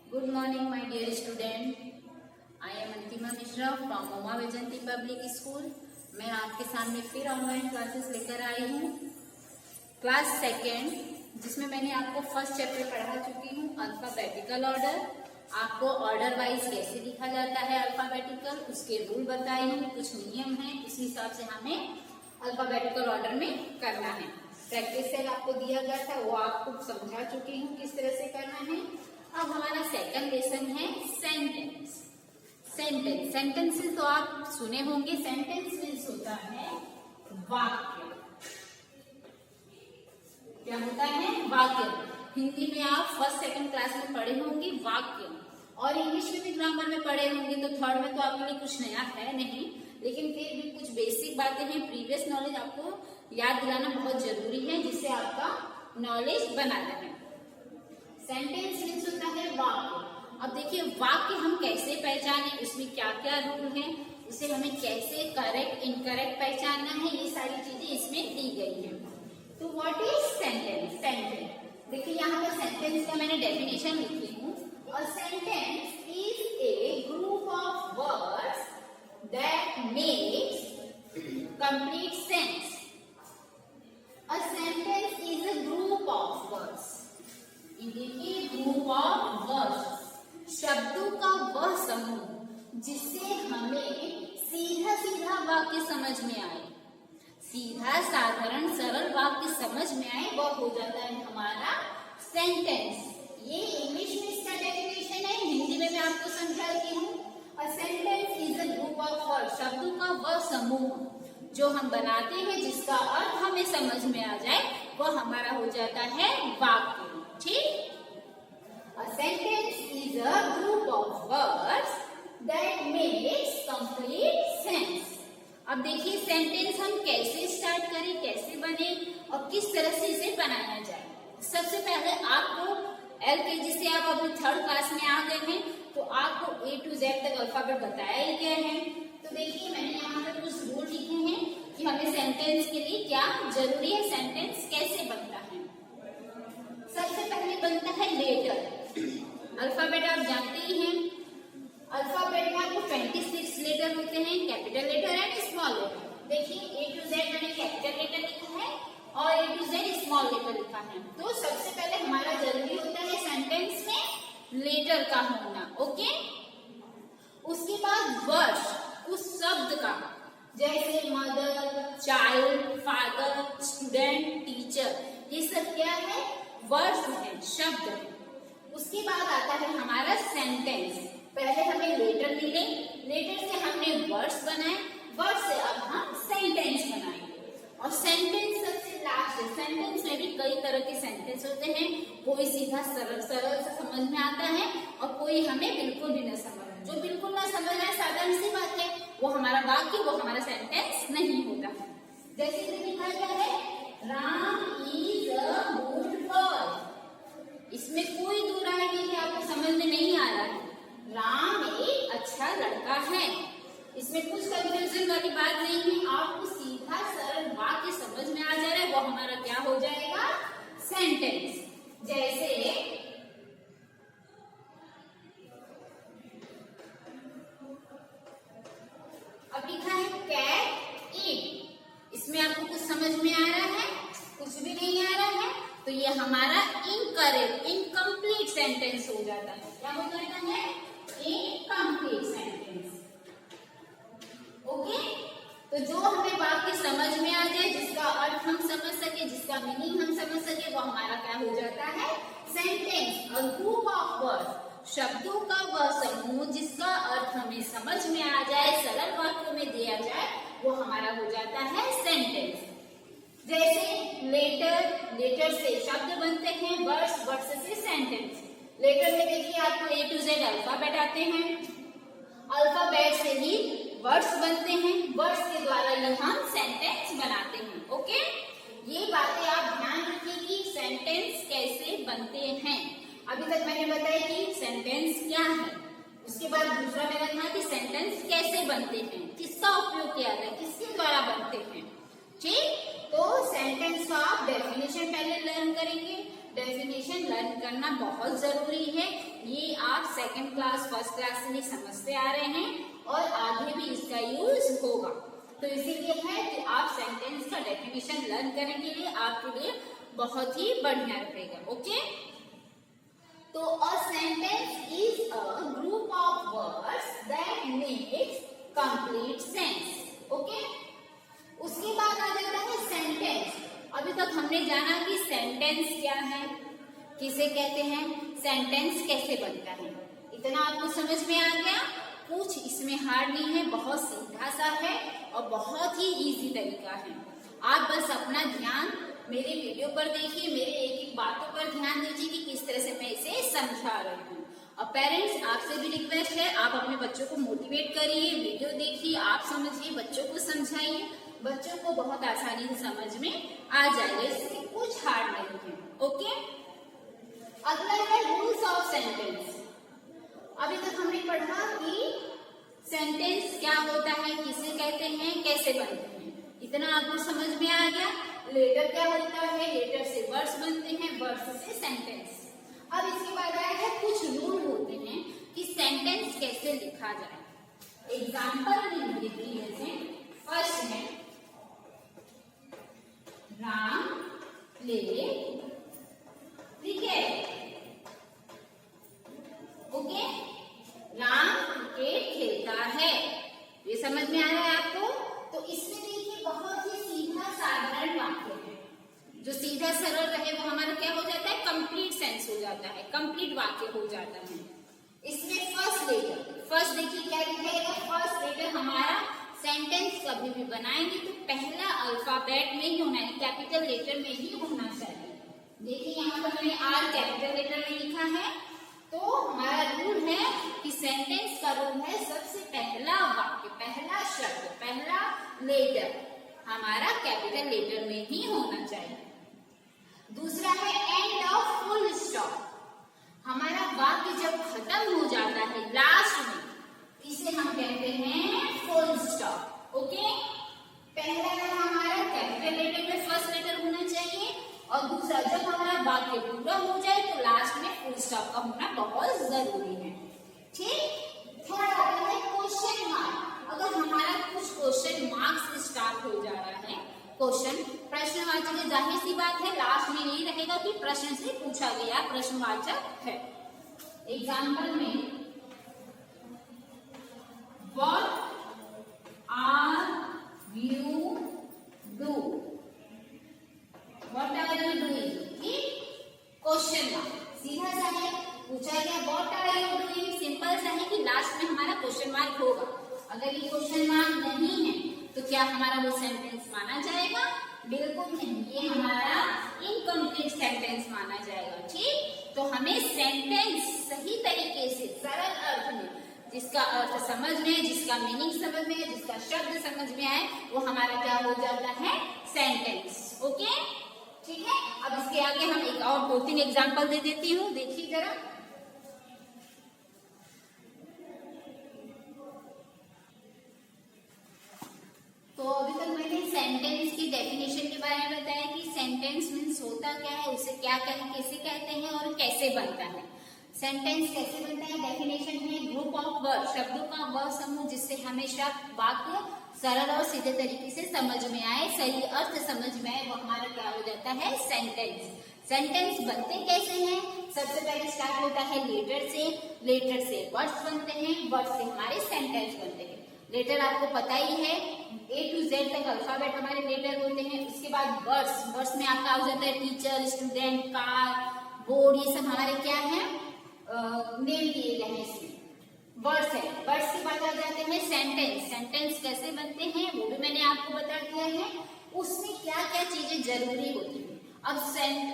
Good morning, my dear student. I am Antima Mishra from Uma Vajanti Public School. मैं आपके सामने फिर online classes लेकर आई हूँ क्लास सेकेंड, जिसमें मैंने आपको फर्स्ट चैप्टर पढ़ा चुकी हूँ अल्फाबेटिकल ऑर्डर। आपको ऑर्डर वाइज कैसे लिखा जाता है अल्फाबेटिकल, उसके रूल बताए हैं, कुछ नियम हैं, उसी हिसाब से हमें अल्फाबेटिकल ऑर्डर में करना है। प्रैक्टिस सेट आपको दिया गया था, वो आपको समझा चुकी हूँ किस तरह से करना है। अब हमारा सेकंड लेसन है सेंटेंस। सेंटेंसेस तो आप सुने होंगे। सेंटेंस मीन्स होता है वाक्य। क्या होता है? वाक्य। हिंदी में आप फर्स्ट सेकंड क्लास में पढ़े होंगे वाक्य, और इंग्लिश में भी ग्रामर में पढ़े होंगे, तो थर्ड में तो आपके लिए कुछ नया है नहीं, लेकिन फिर भी कुछ बेसिक बातें हैं। प्रीवियस नॉलेज आपको याद दिलाना बहुत जरूरी है, जिससे आपका नॉलेज बना रहे। सेंटेंस मीन्स होता है वाक्य। अब देखिए वाक्य हम कैसे पहचाने, उसमें क्या क्या रूल हैं, उसे हमें कैसे करेक्ट इनकरेक्ट पहचानना है, ये सारी चीजें इसमें दी गई हैं। तो व्हाट इज सेंटेंस? सेंटेंस देखिए यहाँ पर सेंटेंस का मैंने डेफिनेशन लिखी हूँ। और sentence is a group of words that makes complete sense. A sentence is a group of words. देखिए ग्रुप ऑफ वर्ड्स, शब्दों का वह समूह जिससे हमें सीधा सीधा वाक्य समझ में आए, सीधा साधारण सरल वाक्य समझ में आए, वह हो जाता है हमारा सेंटेंस। ये इंग्लिश में इसका डेफिनेशन है, हिंदी में मैं आपको समझाती हूँ। A sentence is a group of words, शब्दों का वह समूह जो हम बनाते हैं, जिसका अर्थ हमें समझ में आ जाए, वह हमारा हो जाता है वाक्य। ठीक? A sentence is a group of words that makes complete sense. अब देखिए सेंटेंस हम कैसे स्टार्ट करें, कैसे बने और किस तरह से इसे बनाया जाए। सबसे पहले आपको LKG से आप अभी थर्ड क्लास में आ गए हैं, तो आपको A to Z तक अल्फाबेट बताया ही गया है। तो देखिए मैंने यहाँ पर कुछ रूल लिखे हैं कि हमें सेंटेंस के लिए क्या जरूरी है, सेंटेंस कैसे बनता है। सबसे पहले बनता है लेटर। अल्फाबेट आप जानते ही हैं, अल्फाबेट में आपको 26 लेटर होते हैं, capital letter and small letter. देखिए A to Z मैंने कैपिटल लेटर लिखा है और A to Z small letter लिखा है। तो सबसे पहले हमारा जरूरी होता है सेंटेंस में लेटर का होना। ओके, उसके बाद वर्ड, उस शब्द का, जैसे mother, child, father, student, teacher, ये सब क्या है? वर्ड्स हैं, शब्द हैं। उसके बाद आता है हमारा सेंटेंस। पहले हमें लेटर मिले, लेटर से हमने वर्ड्स बनाए, वर्ड से अब हम सेंटेंस बनाएंगे। और सेंटेंस सबसे लास्ट है। सेंटेंस में भी कई तरह के सेंटेंस होते हैं, कोई सीधा सरल सरल से समझ में आता है और कोई हमें बिल्कुल भी न समझ। जो बिल्कुल ना समझ आए, साधारण सी बात है, वो हमारा वाक्य, वो हमारा सेंटेंस नहीं होता है। जैसे कि लिखा गया है Ram is a good boy. इसमें कोई दो राय नहीं है, आपको समझ में नहीं आ रहा है, राम एक अच्छा लड़का है। इसमें कुछ कंफ्यूजन वाली बात नहीं है, आपको सीधा सरल वाक्य समझ में आ जा रहा है, वो हमारा क्या हो जाएगा? सेंटेंस। जैसे अब लिखा है कैट ईट। इसमें आपको कुछ समझ में आ रहा है? कुछ भी नहीं आ रहा है, तो ये हमारा इनकरेक्ट, इनकम्प्लीट सेंटेंस हो जाता है। क्या हो जाता है? Incomplete sentence. ओके, तो जो हमें वाक्य समझ में आ जाए, जिसका अर्थ हम समझ सके, जिसका मीनिंग हम समझ सके, वो हमारा क्या हो जाता है? Sentence. A group of words, शब्दों का वह समूह जिसका अर्थ हमें समझ में आ जाए, सरल वाक्यों में दिया जाए, वो हमारा हो जाता है सेंटेंस। जैसे लेटर, लेटर से शब्द बनते हैं, वर्ड्स, वर्ड्स से सेंटेंस। लेटर में देखिए आपको A to Z अल्फाबेट आते हैं, अल्फाबेट से ही वर्ड्स बनते हैं, वर्ड्स के द्वारा ही हम सेंटेंस बनाते हैं। ओके, ये बातें आप ध्यान रखिए कि सेंटेंस कैसे बनते हैं। अभी तक मैंने बताया कि सेंटेंस क्या है, उसके बाद दूसरा मैंने कहा कि सेंटेंस कैसे बनते हैं, किसका उपयोग किया जाए, किसके द्वारा बनते हैं। ठीक, तो सेंटेंस का आप डेफिनेशन पहले लर्न करेंगे, डेफिनेशन लर्न करना बहुत जरूरी है। ये आप सेकंड क्लास फर्स्ट क्लास से ही समझते आ रहे हैं और आगे भी इसका यूज होगा। तो इसीलिए है कि आप सेंटेंस का डेफिनेशन लर्न करने के लिए आपके लिए बहुत ही बढ़िया रहेगा। ओके, तो a sentence is a group of words that makes complete sense. Okay, उसके बाद आ जाता है सेंटेंस। अभी तक हमने जाना कि सेंटेंस क्या है, किसे कहते हैं, सेंटेंस कैसे बनता है, इतना आपको समझ में आ गया। कुछ इसमें हार्ड नहीं है, बहुत सीधा सा है और बहुत ही इजी तरीका है। आप बस अपना ध्यान मेरे वीडियो पर देखिए, मेरे एक एक बातों पर ध्यान दीजिए कि किस तरह से मैं इसे समझा रही हूँ। और पेरेंट्स आपसे भी रिक्वेस्ट है, आप अपने बच्चों को मोटिवेट करिए, वीडियो देखिए, आप समझिए, बच्चों को समझाइए, बच्चों को बहुत आसानी से समझ में आ जाएगा, इससे कुछ हार्ड नहीं है। ओके, अगला है रूल्स ऑफ सेंटेंस। अभी तक हमने पढ़ा कि सेंटेंस क्या होता है, किसे कहते हैं, कैसे बनते हैं, इतना आपको समझ में आ गया। लेटर क्या होता है, लेटर से वर्ड्स बनते हैं, वर्ड्स से सेंटेंस। अब इसके बाद आया है कुछ रूल होते हैं कि सेंटेंस कैसे लिखा जाए। एग्जाम्पल में देखिए, जैसे फर्स्ट है राम प्ले, ठीक है, ओके, राम क्रिकेट खेलता है, ये समझ में आ रहा है आपको। तो इसमें देखिए बहुत ही सीधा साधारण वाक्य है, जो सीधा सरल रहे वो हमारा क्या हो जाता है, कंप्लीट सेंस हो जाता है, कंप्लीट वाक्य हो जाता है। इसमें फर्स्ट लेटर, फर्स्ट देखिए क्या लिखेगा, फर्स्ट लेटर हमारा सेंटेंस कभी भी बनाएंगे तो पहला अल्फाबेट में ही होना है, कैपिटल लेटर में ही होना चाहिए। देखिए यहाँ पर मैंने आर कैपिटल लेटर में लिखा है, तो हमारा रूल है कि सेंटेंस का रूल है सबसे पहला वाक्य, पहला शब्द, पहला लेटर हमारा कैपिटल लेटर में ही होना चाहिए। दूसरा है एंड ऑफ फुल स्टॉप, हमारा वाक्य जब खत्म हो जाता है लास्ट में, इसे हम कहते हैं फुल स्टॉप। ओके, पहला है हमारा कैपिटल लेटर में फर्स्ट लेटर होना चाहिए, और दूसरा जब हमारा वाक्य पूरा हो जाए तो लास्ट में फुल स्टॉप का होना बहुत जरूरी है। ठीक, थर्ड आता है क्वेश्चन मार्क। अगर हमारा कुछ क्वेश्चन मार्क्स से स्टार्ट हो जा रहा है, क्वेश्चन प्रश्नवाचक है, जाहिर सी बात है लास्ट में यही रहेगा कि प्रश्न से पूछा गया प्रश्नवाचक है। एग्जाम्पल में what are you do, what are you doing, question mark सीधा सा है, पूछा गया what are you doing, simple सा है कि लास्ट में हमारा क्वेश्चन मार्क होगा। अगर ये क्वेश्चन मार्क नहीं है तो क्या हमारा वो सेंटेंस माना जाएगा, बिल्कुल नहीं, ये हमारा इनकम्प्लीट सेंटेंस माना जाएगा। ठीक, तो हमें सेंटेंस सही तरीके से सरल अर्थ में, जिसका अर्थ समझ में, जिसका मीनिंग समझ में, जिसका शब्द समझ में आए, वो हमारा क्या हो जाता है, सेंटेंस। ओके, ठीक है। अब इसके आगे हम एक और 2-3 एग्जाम्पल दे देती हूँ, देखिए जरा। तो अभी तक मैंने सेंटेंस की डेफिनेशन के बारे में बताया कि सेंटेंस मीन्स होता क्या है, उसे क्या कहें, कैसे कहते हैं और कैसे बनता है। सेंटेंस कैसे बनता है, डेफिनेशन है ग्रुप ऑफ वर्ड, शब्दों का वह समूह जिससे हमेशा वाक्य सरल और सीधे तरीके से समझ में आए, सही अर्थ समझ में आए, वो हमारा क्या हो जाता है, सेंटेंस। सेंटेंस बनते कैसे हैं, सबसे पहले स्टार्ट होता है लेटर से, लेटर से वर्ड्स बनते हैं, वर्ड से हमारे सेंटेंस बनते हैं। लेटर आपको पता ही है, A to Z तक अल्फाबेट हमारे लेटर होते हैं। उसके बाद वर्ड्स, वर्ड्स में आपका हो जाता है टीचर, स्टूडेंट, कार, बोर्ड, ये सब हमारे क्या है, नेम दिए गए हैं इसमें, वर्ड्स है। वर्ड्स के बाद आ जाते हैं सेंटेंस। सेंटेंस कैसे बनते हैं वो भी मैंने आपको बता दिया है, उसमें क्या क्या चीजें जरूरी होती है। अब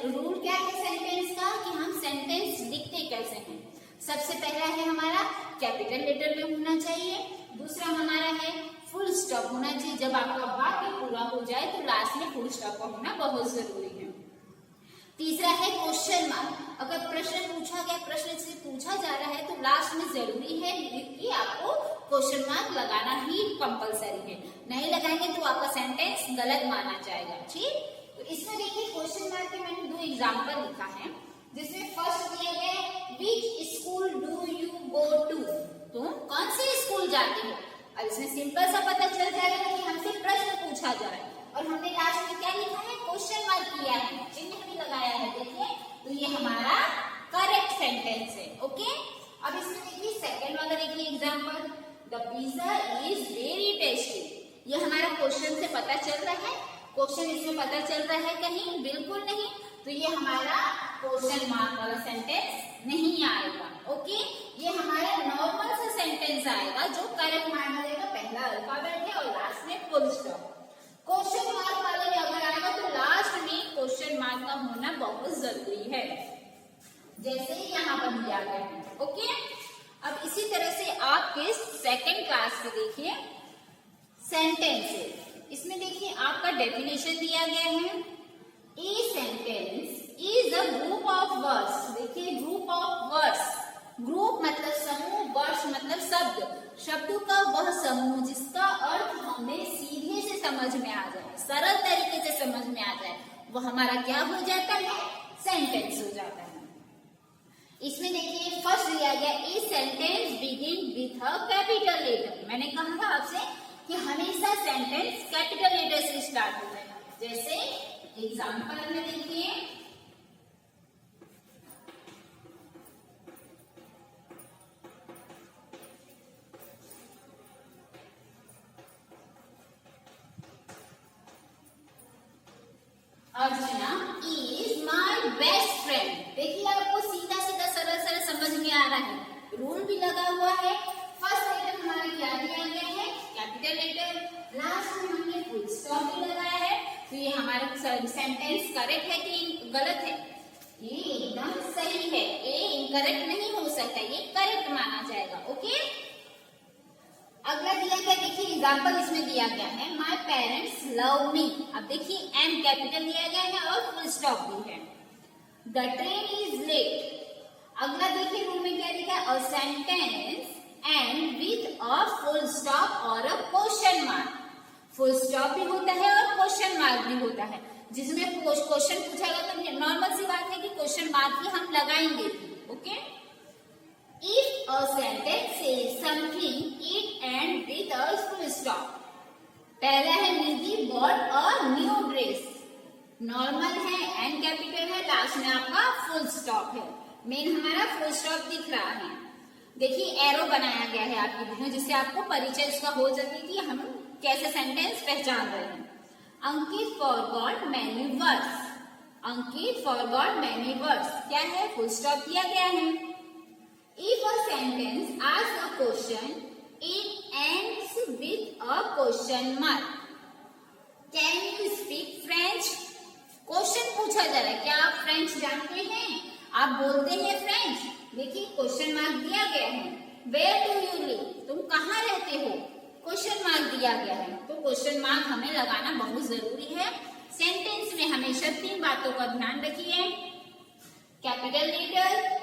रूल क्या है सेंटेंस का, कि हम सेंटेंस लिखते कैसे हैं। सबसे पहला है हमारा कैपिटल लेटर में होना चाहिए, दूसरा हमारा है फुल स्टॉप होना चाहिए, जब आपका वाक्य पूरा हो जाए तो लास्ट में फुल स्टॉप का होना बहुत जरूरी है। तीसरा है क्वेश्चन मार्क, अगर प्रश्न पूछा गया, प्रश्न से पूछा जा रहा है तो लास्ट में जरूरी है कि आपको क्वेश्चन मार्क लगाना ही कंपलसरी है, नहीं लगाएंगे तो आपका सेंटेंस गलत माना जाएगा। ठीक, तो इसमें देखिए क्वेश्चन मार्क के मैंने 2 एग्जाम्पल लिखा है, जिसमें फर्स्ट दिया गया है which school do you go to, तुम कौन से स्कूल जाते हो। अब इसमें सिंपल सा पता चल जाएगा कि हमसे प्रश्न पूछा जा रहा है, और हमने लास्ट में क्या लिखा है, क्वेश्चन मार्क किया है, चिन्ह भी लगाया है, देखिए तो ये हमारा करेक्ट सेंटेंस है। ओके, अब इसमें देखिए सेकंड वाला देखिए example, the pizza is very tasty. ये हमारा क्वेश्चन से पता चल रहा है, क्वेश्चन इसमें पता चल रहा है कहीं, बिल्कुल नहीं, तो ये हमारा क्वेश्चन मार्क वाला सेंटेंस नहीं आएगा। ओके, ये हमारा नॉर्मल सा सेंटेंस आएगा जो करेक्ट माना जाएगा, पहला अल्फाबेट है और लास्ट में फुल स्टॉप। क्वेश्चन मार्क वाले में अगर आएगा तो लास्ट में क्वेश्चन मार्क का होना बहुत जरूरी है, जैसे यहाँ पर दिया गया है। ओके, अब इसी तरह से आपके सेकंड क्लास में देखिए सेंटेंस, इसमें देखिए आपका डेफिनेशन दिया गया है, a sentence is a group of words. देखिए ग्रुप ऑफ वर्ड्स, ग्रुप मतलब समूह, वर्ड्स मतलब शब्द, शब्दों का वह समूह जिसका अर्थ हमें सीधे से समझ में आ जाए, सरल तरीके से समझ में आ जाए, वो हमारा क्या हो जाता है, सेंटेंस हो जाता है। इसमें देखिए फर्स्ट दिया गया, a sentence begin with a capital letter. मैंने कहा था आपसे कि हमेशा सेंटेंस कैपिटल लेटर से स्टार्ट होता है, जैसे एग्जाम्पल में देखिए Archana is my best friend. देखिए आपको सीधा सीधा सरल सरल समझ में आ रहा है, रूल भी लगा हुआ है। फर्स्ट लेटर हमारा क्या दिया गया है, कैपिटल लेटर, लास्ट में हमने फुल स्टॉप भी लगाया है, तो ये हमारा सेंटेंस करेक्ट है कि गलत है, ये एकदम सही है, ये इनकरेक्ट नहीं हो सकता, ये करेक्ट माना जाएगा। ओके, अगला दिया गया देखिए एग्जाम्पल इसमें दिया गया है, माय पेरेंट्स लव मी। अब देखिए एम कैपिटल दिया गया है और फुल स्टॉप भी है। The train is late. अगला देखिए रूल में क्या लिखा है, a sentence end with a full stop और a question mark. Full stop भी होता है और क्वेश्चन मार्क भी होता है, जिसमें क्वेश्चन पूछा गया तो नॉर्मल सी बात है कि क्वेश्चन मार्क ही हम लगाएंगे। Okay, if a sentence says something it end with a full stop। पहला है निधि bought a new dress, normal है, एन कैपिटल है, लास्ट में आपका फुल स्टॉप है, मेन हमारा फुल स्टॉप दिख रहा है। देखिए एरो बनाया गया है आपकी बुक में, जिससे आपको परिचय इसका हो सके कि हम कैसे सेंटेंस पहचान रहे हैं। अंकित फॉरगॉट मैनी वर्ड्स, अंकित फॉरगॉट मैनी वर्ड्स क्या है, फुल स्टॉप दिया गया है। If a sentence asks a question, it ends with a question mark. Can you speak French? Question पूछा जा रहा है, क्या आप फ्रेंच जानते हैं, आप बोलते हैं फ्रेंच। देखिए क्वेश्चन मार्क दिया गया है। Where do you live? तुम कहाँ रहते हो, क्वेश्चन मार्क दिया गया है, तो क्वेश्चन मार्क हमें लगाना बहुत जरूरी है। सेंटेंस में हमेशा 3 बातों का ध्यान रखिए, capital letter,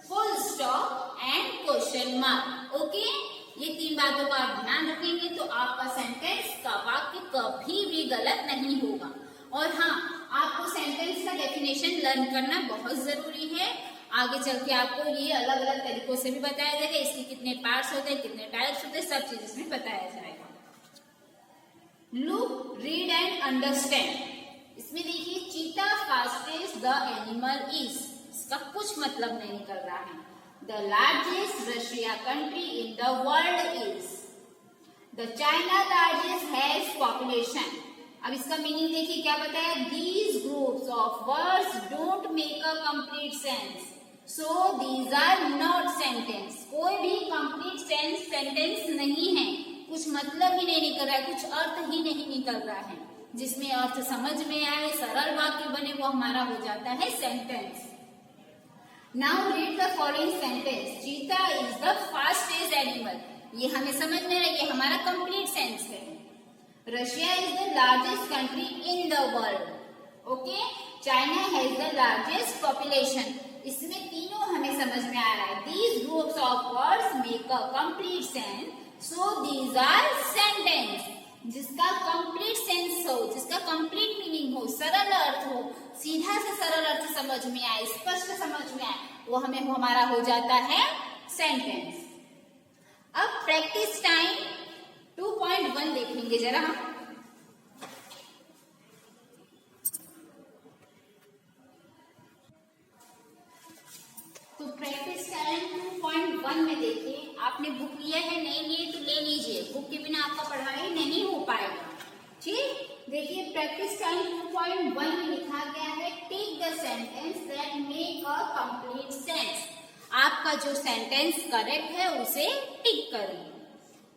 full stop and question mark. Okay, ये 3 बातों का आप ध्यान रखेंगे तो आपका सेंटेंस का वाक्य कभी भी गलत नहीं होगा। और हाँ, आपको सेंटेंस का डेफिनेशन लर्न करना बहुत जरूरी है, आगे चल के आपको ये अलग अलग तरीकों से भी बताया जाएगा, इसके कितने पार्ट्स होते हैं, कितने टाइप्स होते हैं, सब चीज इसमें बताया जाएगा। Look, read and understand. इसमें देखिए चीता फास्टेस्ट द एनिमल इज, इसका कुछ मतलब नहीं निकल रहा है। The largest Russia country in the world is, the China largest has population. अब इसका मीनिंग देखिए क्या बताया, these groups of words don't make a complete sense, so these are not sentence. कोई भी कंप्लीट सेंटेंस नहीं है, कुछ मतलब ही नहीं निकल रहा है, कुछ अर्थ ही नहीं निकल रहा है, जिसमें अर्थ समझ में आए, सरल वाक्य बने, वो हमारा हो जाता है sentence. Now read the following sentence. Cheetah is the fastest animal. ये हमें समझ में रही है, हमारा complete sense है। Russia is the largest country in the world. Okay? China has the largest population. इसमें तीनों हमें समझ में आ रहा है। These groups of words make a complete sense. So these are sentence. जिसका कंप्लीट सेंस हो, जिसका कंप्लीट मीनिंग हो, सरल अर्थ हो, सीधा से सरल अर्थ समझ में आए, स्पष्ट समझ में आए, वो हमारा हो जाता है सेंटेंस। अब प्रैक्टिस टाइम 2.1 देखेंगे जरा हम। तो प्रैक्टिस टाइम 2.1 में देखिए, आपने बुक लिया है, नहीं लिए तो ले लीजिए, बुक के बिना आपका पढ़ाई नहीं हो पाएगा। ठीक, देखिए प्रैक्टिस टाइम 2.1 में लिखा गया है, take the sentence that make a complete sense. आपका जो सेंटेंस करेक्ट है उसे टिक करिए।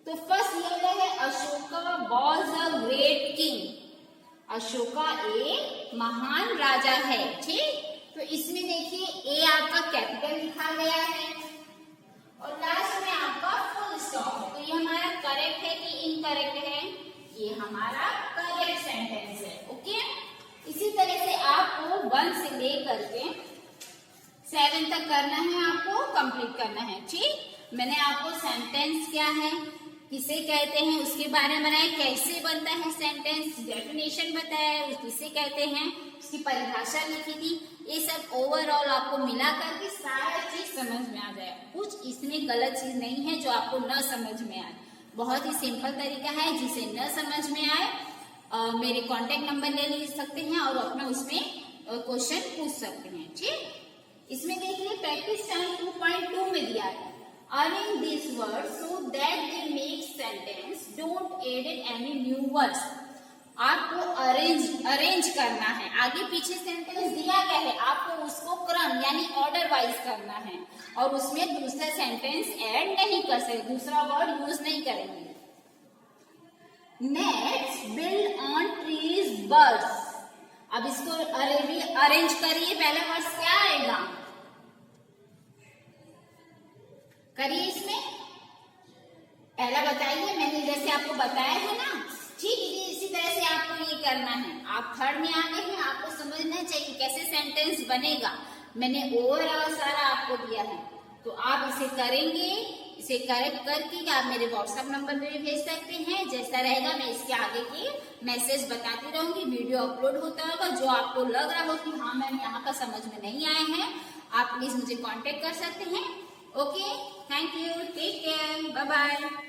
तो फर्स्ट ये है, Ashoka was a great king. Ashoka एक महान राजा है। ठीक, तो इसमें देखिए ए आपका कैपिटल लिखा गया है और लास्ट में आपका फुल स्टॉप। तो ये हमारा करेक्ट है कि इनकरेक्ट है? ये हमारा करेक्ट सेंटेंस है। ओके, इसी तरह से आपको 1 से लेकर के 7 तक करना है, आपको कंप्लीट करना है। ठीक, मैंने आपको सेंटेंस क्या है, किसे कहते हैं, उसके बारे में बताया, कैसे बनता है सेंटेंस, डेफिनेशन बताया, किसे कहते हैं, उसकी परिभाषा लिखी थी। ये सब ओवरऑल आपको मिला करके सारा चीज समझ में आ जाए। कुछ इसमें गलत चीज नहीं है जो आपको न समझ में आए। बहुत ही सिंपल तरीका है, जिसे न समझ में आए मेरे कॉन्टेक्ट नंबर ले सकते हैं और अपना उसमें क्वेश्चन पूछ सकते हैं। ठीक, इसमें देखिए प्रैक्टिस टाइम 2.2 में दिया है, arrange this words so that they make sentence, don't add any new words. आपको अरेंज करना है, आगे पीछे सेंटेंस दिया गया है, आपको उसको क्रम यानी ऑर्डर वाइज करना है और उसमें दूसरा सेंटेंस ऐड नहीं कर सकते, दूसरा वर्ड यूज नहीं करेंगे। Next, build on trees birds. अब इसको अरेंज करिए, पहला वर्ड क्या आएगा, करिए इसमें, पहला बताइए, मैंने जैसे आपको बताया है ना। ठीक, इसी तरह से आपको ये करना है। आप थर्ड में आ गए हैं, आपको समझना चाहिए कैसे सेंटेंस बनेगा। मैंने ओवरऑल सारा आपको दिया है, तो आप इसे करेंगे, इसे करेक्ट करके आप मेरे व्हाट्सएप नंबर पे भी भेज सकते हैं। जैसा रहेगा मैं इसके आगे की मैसेज बताती रहूंगी, वीडियो अपलोड होता होगा। जो आपको लग रहा हो कि हाँ मैम यहाँ का समझ में नहीं आए हैं, आप प्लीज मुझे कॉन्टेक्ट कर सकते हैं। Okay, thank you, take care, bye bye.